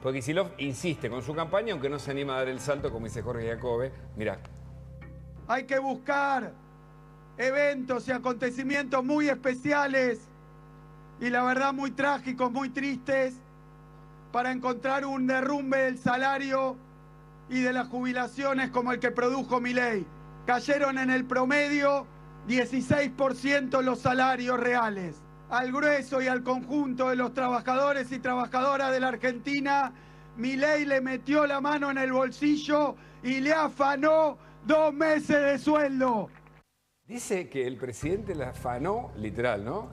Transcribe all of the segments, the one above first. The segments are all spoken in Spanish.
Porque Kicillof insiste con su campaña, aunque no se anima a dar el salto, como dice Jorge Jacobe. Mirá. Hay que buscar eventos y acontecimientos muy especiales y la verdad muy trágicos, muy tristes, para encontrar un derrumbe del salario y de las jubilaciones como el que produjo Milei. Cayeron en el promedio 16% los salarios reales. Al grueso y al conjunto de los trabajadores y trabajadoras de la Argentina, Milei le metió la mano en el bolsillo y le afanó 2 meses de sueldo. Dice que el presidente la afanó, literal, ¿no?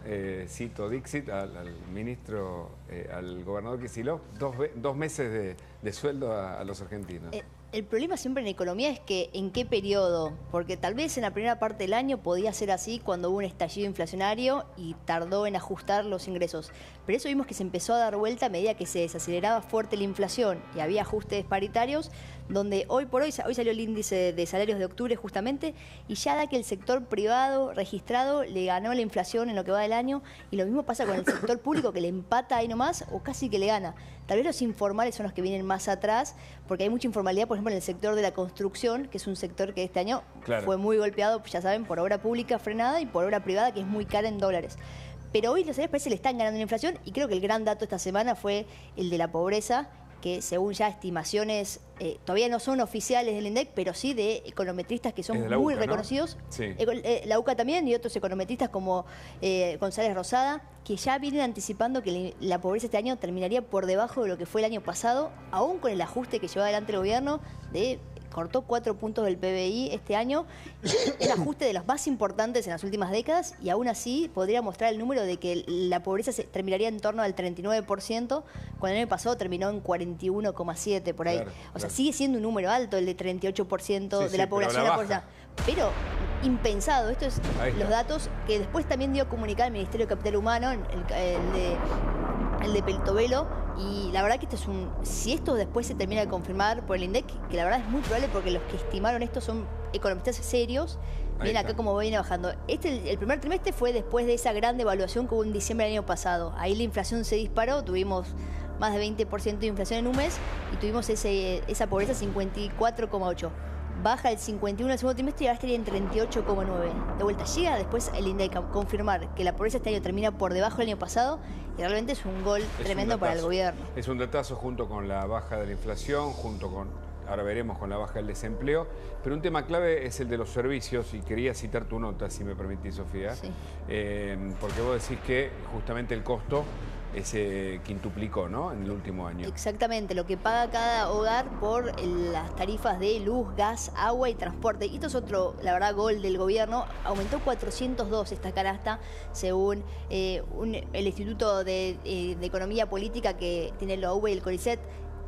Cito Dixit al ministro, al gobernador Kicillof, 2 meses de sueldo a los argentinos. El problema siempre en economía es que en qué periodo, porque tal vez en la primera parte del año podía ser así cuando hubo un estallido inflacionario y tardó en ajustar los ingresos. Pero eso vimos que se empezó a dar vuelta a medida que se desaceleraba fuerte la inflación y había ajustes paritarios, donde hoy por hoy salió el índice de salarios de octubre justamente, y ya da que el sector privado registrado le ganó la inflación en lo que va del año, y lo mismo pasa con el sector público, que le empata ahí nomás o casi que le gana. Tal vez los informales son los que vienen más atrás, porque hay mucha informalidad, por ejemplo, en el sector de la construcción, que es un sector que este año fue muy golpeado, ya saben, por obra pública frenada y por obra privada, que es muy cara en dólares. Pero hoy los salarios parece que le están ganando la inflación, y creo que el gran dato esta semana fue el de la pobreza, que según ya estimaciones, todavía no son oficiales del INDEC, pero sí de econometristas que son muy UCA, reconocidos. ¿no? Sí. La UCA también, y otros econometristas como González Rosada, que ya vienen anticipando que la pobreza este año terminaría por debajo de lo que fue el año pasado, aún con el ajuste que llevó adelante el gobierno cortó 4 puntos del PBI este año, un ajuste de los más importantes en las últimas décadas, y aún así podría mostrar el número de que la pobreza terminaría en torno al 39%, cuando el año pasado terminó en 41,7% por ahí. O sea, sigue siendo un número alto el de 38% de la población. Pero impensado, esto es los datos que después también dio a comunicar el Ministerio de Capital Humano, el de Peltovelo, y la verdad que si esto después se termina de confirmar por el INDEC, que la verdad es muy probable porque los que estimaron esto son economistas serios, miren acá cómo viene bajando. El primer trimestre fue después de esa gran devaluación que hubo en diciembre del año pasado. Ahí la inflación se disparó, tuvimos más de 20% de inflación en un mes y tuvimos esa pobreza 54,8%. Baja el 51 el segundo trimestre y ahora estaría en 38,9. De vuelta, llega después el INDEC a confirmar que la pobreza este año termina por debajo del año pasado, y realmente es un gol tremendo para el gobierno. Es un datazo junto con la baja de la inflación, junto con, ahora veremos, con la baja del desempleo. Pero un tema clave es el de los servicios, y quería citar tu nota, si me permitís, Sofía. Sí. Porque vos decís que justamente el costo se quintuplicó, ¿no?, en el último año. Exactamente, lo que paga cada hogar por las tarifas de luz, gas, agua y transporte. Y esto es otro, la verdad, gol del gobierno. Aumentó 402 esta canasta, según el Instituto de Economía Política que tiene la UBA y el CONICET.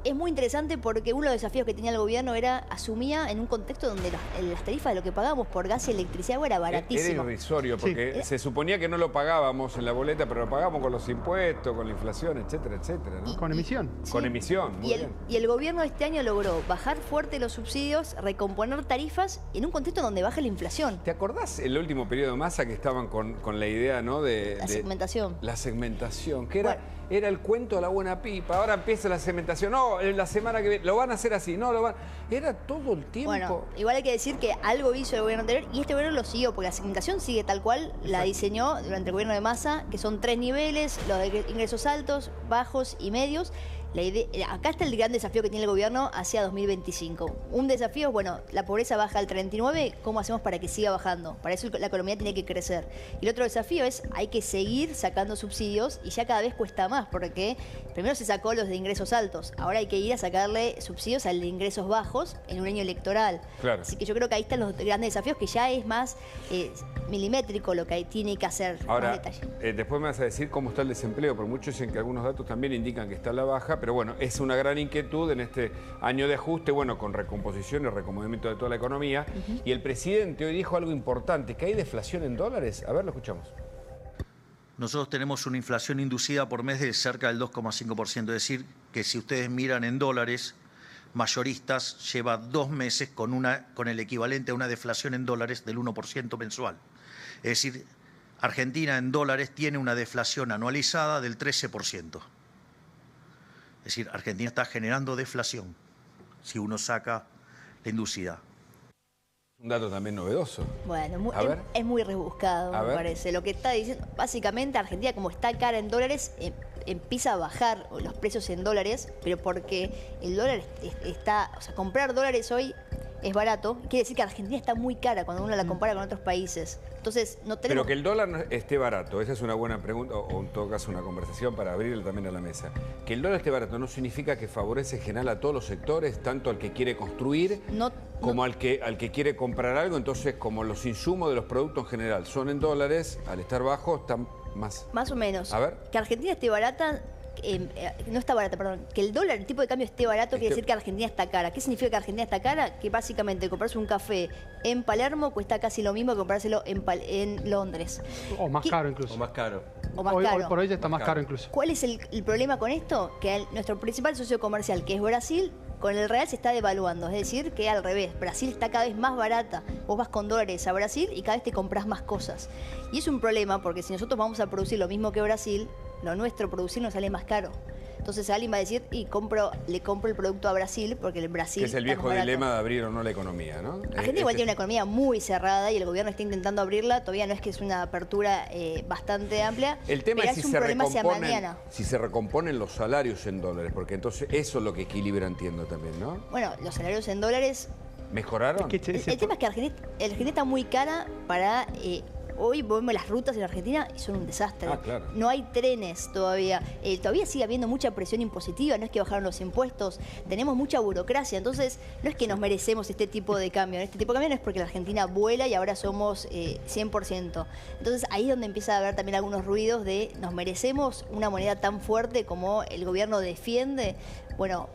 Es muy interesante porque uno de los desafíos que tenía el gobierno asumía en un contexto donde las tarifas de lo que pagábamos por gas y electricidad era baratísimo. Era irrisorio, porque se suponía que no lo pagábamos en la boleta, pero lo pagábamos con los impuestos, con la inflación, etcétera, etcétera, ¿no? Con emisión. Sí. Con emisión, muy bien. Y el gobierno este año logró bajar fuerte los subsidios, recomponer tarifas en un contexto donde baja la inflación. ¿Te acordás el último periodo de Massa que estaban con la idea, ¿no?, La segmentación. La segmentación, que era el cuento de la buena pipa. Ahora empieza la segmentación. No, la semana que viene lo van a hacer así. No, lo van. Era todo el tiempo. Bueno, igual hay que decir que algo hizo el gobierno anterior y este gobierno lo siguió, porque la segmentación sigue tal cual la diseñó durante el gobierno de Massa, que son 3 niveles, los de ingresos altos, bajos y medios. Acá está el gran desafío que tiene el gobierno hacia 2025. Un desafío es, bueno, la pobreza baja al 39, ¿cómo hacemos para que siga bajando? Para eso la economía tiene que crecer. Y el otro desafío es, hay que seguir sacando subsidios, y ya cada vez cuesta más, porque primero se sacó los de ingresos altos, ahora hay que ir a sacarle subsidios al de ingresos bajos en un año electoral. Claro. Así que yo creo que ahí están los grandes desafíos, que ya es más milimétrico lo que tiene que hacer. Ahora, más detalle. Después me vas a decir cómo está el desempleo, porque muchos dicen que algunos datos también indican que está a la baja, pero bueno, es una gran inquietud en este año de ajuste, bueno, con recomposición y recomodamiento de toda la economía. Y el presidente hoy dijo algo importante, que hay deflación en dólares. A ver, lo escuchamos. Nosotros tenemos una inflación inducida por mes de cerca del 2,5%, es decir, que si ustedes miran en dólares, mayoristas lleva 2 meses con el equivalente a una deflación en dólares del 1% mensual. Es decir, Argentina en dólares tiene una deflación anualizada del 13%. Es Es decir, Argentina está generando deflación si uno saca la inducida. Un dato también novedoso. Bueno, A ver. es muy rebuscado, A me ver. parece. Lo que está diciendo, básicamente Argentina, como está cara en dólares, empieza a bajar los precios en dólares, pero porque el dólar está, o sea, comprar dólares hoy es barato, quiere decir que Argentina está muy cara cuando uno la compara con otros países. Entonces, no tenemos... Pero que el dólar esté barato, esa es una buena pregunta, o en todo caso una conversación para abrirlo también a la mesa. Que el dólar esté barato no significa que favorece en general a todos los sectores, tanto al que quiere construir como al que quiere comprar algo. Entonces, como los insumos de los productos en general son en dólares, al estar bajo están más... Más o menos. A ver. Que Argentina esté barata... no está barata, perdón. Que el dólar, el tipo de cambio esté barato, quiere decir que Argentina está cara. ¿Qué significa que Argentina está cara? Que básicamente comprarse un café en Palermo cuesta casi lo mismo que comprárselo en Londres. O más caro incluso. O más caro. O más Hoy caro. por hoy ya está más caro incluso. ¿Cuál es el problema con esto? Que nuestro principal socio comercial, que es Brasil, con el real se está devaluando. Es decir, que al revés, Brasil está cada vez más barata. Vos vas con dólares a Brasil y cada vez te compras más cosas. Y es un problema porque si nosotros vamos a producir lo mismo que Brasil, lo nuestro producir nos sale más caro. Entonces alguien va a decir, le compro el producto a Brasil porque el Brasil... Que es el está más viejo barato. dilema de abrir o no la economía, ¿no? Argentina igual tiene una economía muy cerrada y el gobierno está intentando abrirla. Todavía no es que es una apertura bastante amplia. El tema pero es un problema hacia mañana. si se recomponen los salarios en dólares, porque entonces eso es lo que equilibra, entiendo también, ¿no? Bueno, los salarios en dólares... ¿Mejoraron? El tema es que Argentina está muy cara para... hoy vemos las rutas en Argentina y son un desastre. Ah, claro. No hay trenes todavía. Todavía sigue habiendo mucha presión impositiva, no es que bajaron los impuestos. Tenemos mucha burocracia, entonces no es que nos merecemos este tipo de cambio. Este tipo de cambio no es porque la Argentina vuela y ahora somos 100%. Entonces ahí es donde empieza a haber también algunos ruidos de nos merecemos una moneda tan fuerte como el gobierno defiende. Bueno,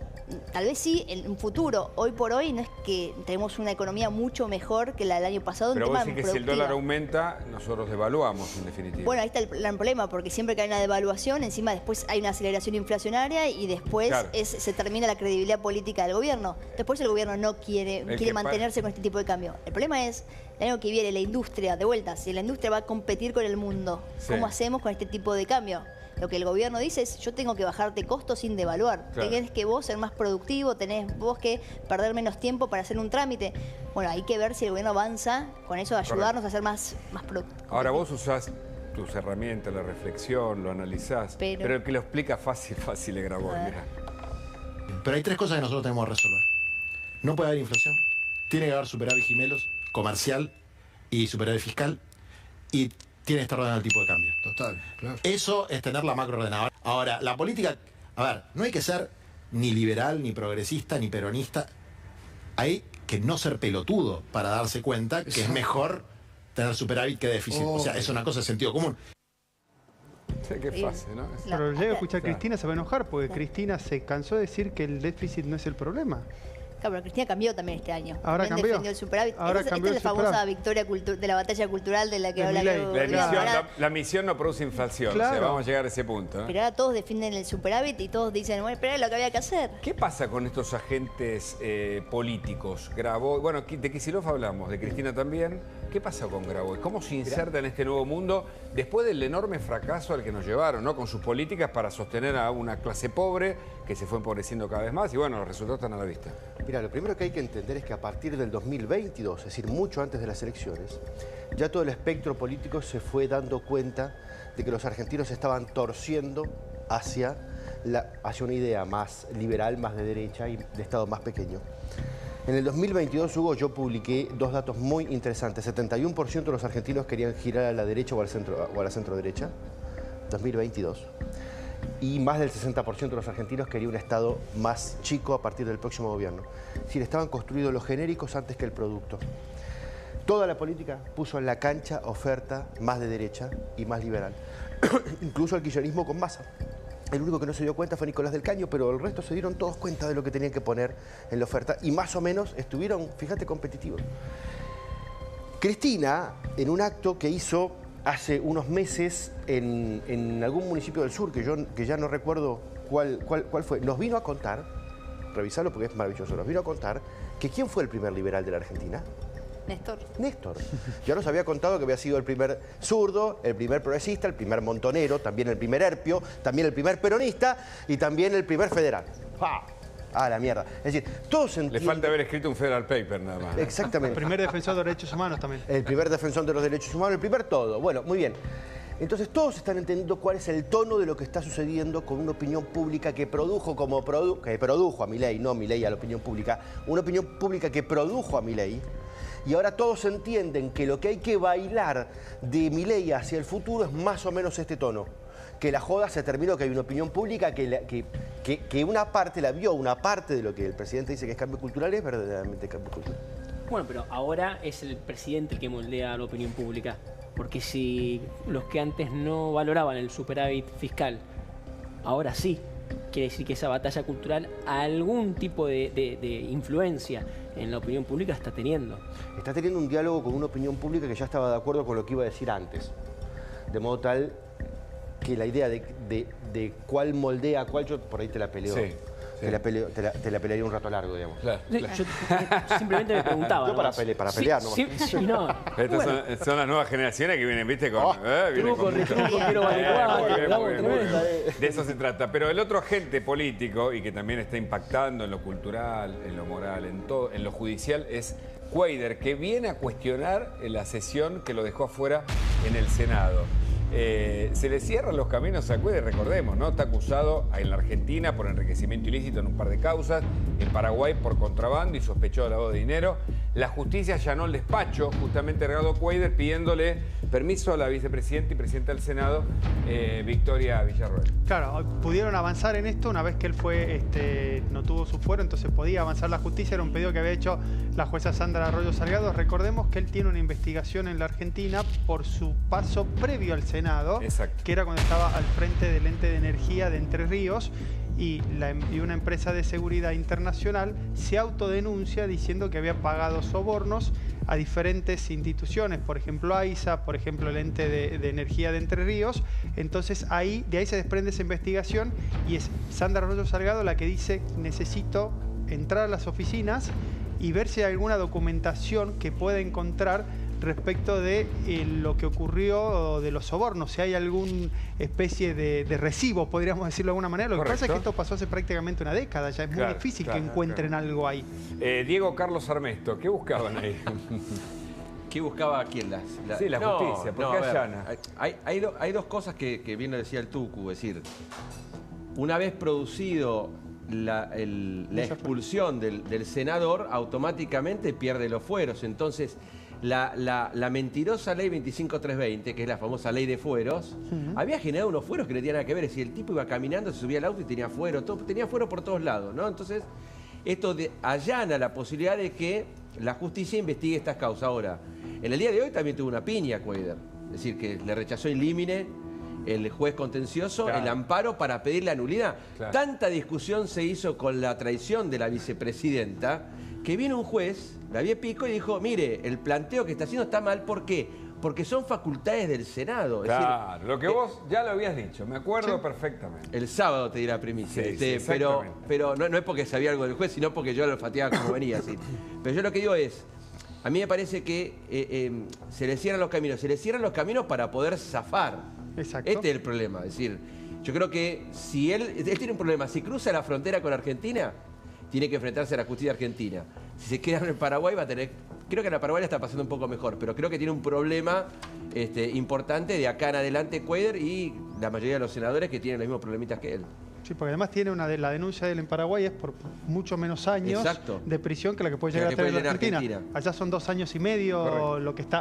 tal vez sí, en un futuro. Hoy por hoy no es que tenemos una economía mucho mejor que la del año pasado. Pero en vos tema decís que si el productiva. dólar aumenta, nosotros devaluamos, en definitiva. Bueno, ahí está el gran problema, porque siempre que hay una devaluación, encima después hay una aceleración inflacionaria y después Claro. se termina la credibilidad política del gobierno. Después el gobierno no quiere mantenerse con este tipo de cambio. El problema es, el año que viene, la industria, de vuelta, si la industria va a competir con el mundo, Sí. ¿cómo hacemos con este tipo de cambio? Lo que el gobierno dice es, yo tengo que bajarte costos sin devaluar. Claro. Tenés que vos ser más productivo, tenés vos que perder menos tiempo para hacer un trámite. Bueno, hay que ver si el gobierno avanza con eso de ayudarnos a ser más productivos. Ahora vos usás tus herramientas, la reflexión, lo analizás, pero el que lo explica fácil es Grabois, mira. Pero hay tres cosas que nosotros tenemos que resolver. No puede haber inflación, tiene que haber superávit gemelos, comercial y superávit fiscal, y tiene que estar ordenado el tipo de cambio. Total, claro. Eso es tener la macro ordenada. Ahora, la política, a ver, no hay que ser ni liberal, ni progresista, ni peronista. Hay que no ser pelotudo para darse cuenta que es mejor tener superávit que déficit. O sea, es una cosa de sentido común. Sí, qué fácil, ¿no? Pero llego a escuchar a Claro. Cristina, se va a enojar porque Cristina se cansó de decir que el déficit no es el problema. Claro, pero Cristina cambió también este año. Ahora También cambió. defendió el superávit. Ahora Esta cambió es la el famosa superávit. victoria de la batalla cultural de la que De habla Milei. Leo La Rivera. emisión, Ahora- la misión no produce inflación, o sea, Claro. vamos a llegar a ese punto, ¿eh? Pero ahora todos defienden el superávit y todos dicen, bueno, pero era lo que había que hacer. ¿Qué pasa con estos agentes políticos? Grabois, bueno, de Kicillof hablamos, de Cristina también. ¿Qué pasa con Grabois? ¿Cómo se inserta en este nuevo mundo después del enorme fracaso al que nos llevaron, ¿no? Con sus políticas para sostener a una clase pobre que se fue empobreciendo cada vez más y bueno, los resultados están a la vista. Mira, lo primero que hay que entender es que a partir del 2022, es decir, mucho antes de las elecciones, ya todo el espectro político se fue dando cuenta de que los argentinos se estaban torciendo hacia una idea más liberal, más de derecha y de Estado más pequeño. En el 2022, Hugo, yo publiqué dos datos muy interesantes. 71% de los argentinos querían girar a la derecha o a la centro-derecha, 2022. Y más del 60% de los argentinos quería un Estado más chico a partir del próximo gobierno. Es decir, estaban construidos los genéricos antes que el producto. Toda la política puso en la cancha oferta más de derecha y más liberal. Incluso el kirchnerismo con Massa. El único que no se dio cuenta fue Nicolás del Caño, pero el resto se dieron todos cuenta de lo que tenían que poner en la oferta y más o menos estuvieron, fíjate, competitivos. Cristina, en un acto que hizo hace unos meses en algún municipio del sur, que ya no recuerdo cuál fue, nos vino a contar, revisarlo porque es maravilloso, nos vino a contar que ¿quién fue el primer liberal de la Argentina? Néstor. Ya nos había contado que había sido el primer zurdo, el primer progresista, el primer montonero, también el primer herpio, también el primer peronista y también el primer federal. ¡Ah, la mierda! Es decir, todos entienden... Le falta haber escrito un Federal Paper nada más. Exactamente. El primer defensor de derechos humanos también. El primer defensor de los derechos humanos, el primer todo. Bueno, muy bien. Entonces todos están entendiendo cuál es el tono de lo que está sucediendo con una opinión pública que produjo que produjo a Milei, no Milei a la opinión pública, una opinión pública que produjo a Milei. Y ahora todos entienden que lo que hay que bailar de Milei hacia el futuro es más o menos este tono. Que la joda se terminó, que hay una opinión pública que una parte la vio, una parte de lo que el presidente dice que es cambio cultural es verdaderamente cambio cultural. Bueno, pero ahora es el presidente el que moldea la opinión pública. Porque si los que antes no valoraban el superávit fiscal, ahora sí, quiere decir que esa batalla cultural algún tipo de influencia en la opinión pública está teniendo. Está teniendo un diálogo con una opinión pública que ya estaba de acuerdo con lo que iba a decir antes. De modo tal que la idea de cuál moldea a cuál, yo por ahí te la peleo. Sí. Te la pelearía un rato largo, digamos. Claro. Yo simplemente me preguntaba. Yo para pelear, ¿no? Sí, no. Estas son las nuevas generaciones que vienen, ¿viste? De eso se trata. Pero el otro agente político, y que también está impactando en lo cultural, en lo moral, en todo, en lo judicial, es Cuadra, que viene a cuestionar la sesión que lo dejó afuera en el Senado. Se le cierran los caminos a Cuadra, recordemos, ¿no? Está acusado en la Argentina por enriquecimiento ilícito en un par de causas, en Paraguay por contrabando y sospechado de lavado de dinero. La justicia allanó el despacho, justamente Ricardo Cuadra, pidiéndole permiso a la vicepresidenta y presidenta del Senado, Victoria Villarroel. Claro, pudieron avanzar en esto una vez que él fue, no tuvo su fuero, entonces podía avanzar la justicia. Era un pedido que había hecho la jueza Sandra Arroyo Salgado. Recordemos que él tiene una investigación en la Argentina por su paso previo al Senado, que era cuando estaba al frente del ente de energía de Entre Ríos, y una empresa de seguridad internacional se autodenuncia diciendo que había pagado sobornos a diferentes instituciones, por ejemplo AISA, por ejemplo el ente de energía de Entre Ríos. Entonces de ahí se desprende esa investigación y es Sandra Arroyo Salgado la que dice: necesito entrar a las oficinas y ver si hay alguna documentación que pueda encontrar respecto de lo que ocurrió de los sobornos, si hay alguna especie de recibo, podríamos decirlo de alguna manera. Lo que pasa es que esto pasó hace prácticamente una década, ya es muy difícil que encuentren algo ahí. Diego Carlos Armesto, ¿qué buscaban ahí? ¿Qué buscaba quién? La justicia, ¿por qué allana? Hay dos cosas que bien lo decía el Tucu, es decir, una vez producido la expulsión del senador, automáticamente pierde los fueros. Entonces, la mentirosa ley 25320, que es la famosa ley de fueros, había generado unos fueros que no tenían nada que ver. Es decir, el tipo iba caminando, se subía al auto y tenía fuero, tenía fuero por todos lados, ¿no? Entonces, esto allana la posibilidad de que la justicia investigue estas causas. Ahora, en el día de hoy también tuvo una piña Cuadra, es decir, que le rechazó in limine el juez contencioso el amparo para pedir la nulidad. Tanta discusión se hizo con la traición de la vicepresidenta que vino un juez, la vio pico y dijo: mire, el planteo que está haciendo está mal. ¿Por qué? Porque son facultades del Senado. Claro, es decir, lo que vos ya lo habías dicho, me acuerdo perfectamente. El sábado te di la primicia. Pero no es porque sabía algo del juez, sino porque yo lo olfateaba como venía. Así. Pero yo lo que digo es, a mí me parece que se le cierran los caminos. Se le cierran los caminos para poder zafar. Exacto. Este es el problema. Es decir, yo creo que si él tiene un problema, si cruza la frontera con Argentina, tiene que enfrentarse a la justicia argentina. Si se queda en el Paraguay va a tener... Creo que en la Paraguay está pasando un poco mejor, pero creo que tiene un problema importante de acá en adelante Cuadra y la mayoría de los senadores que tienen los mismos problemitas que él. Sí, porque además tiene la denuncia de él en Paraguay es por mucho menos años de prisión que la que puede llegar a tener en la Argentina. Allá son 2 años y medio lo que está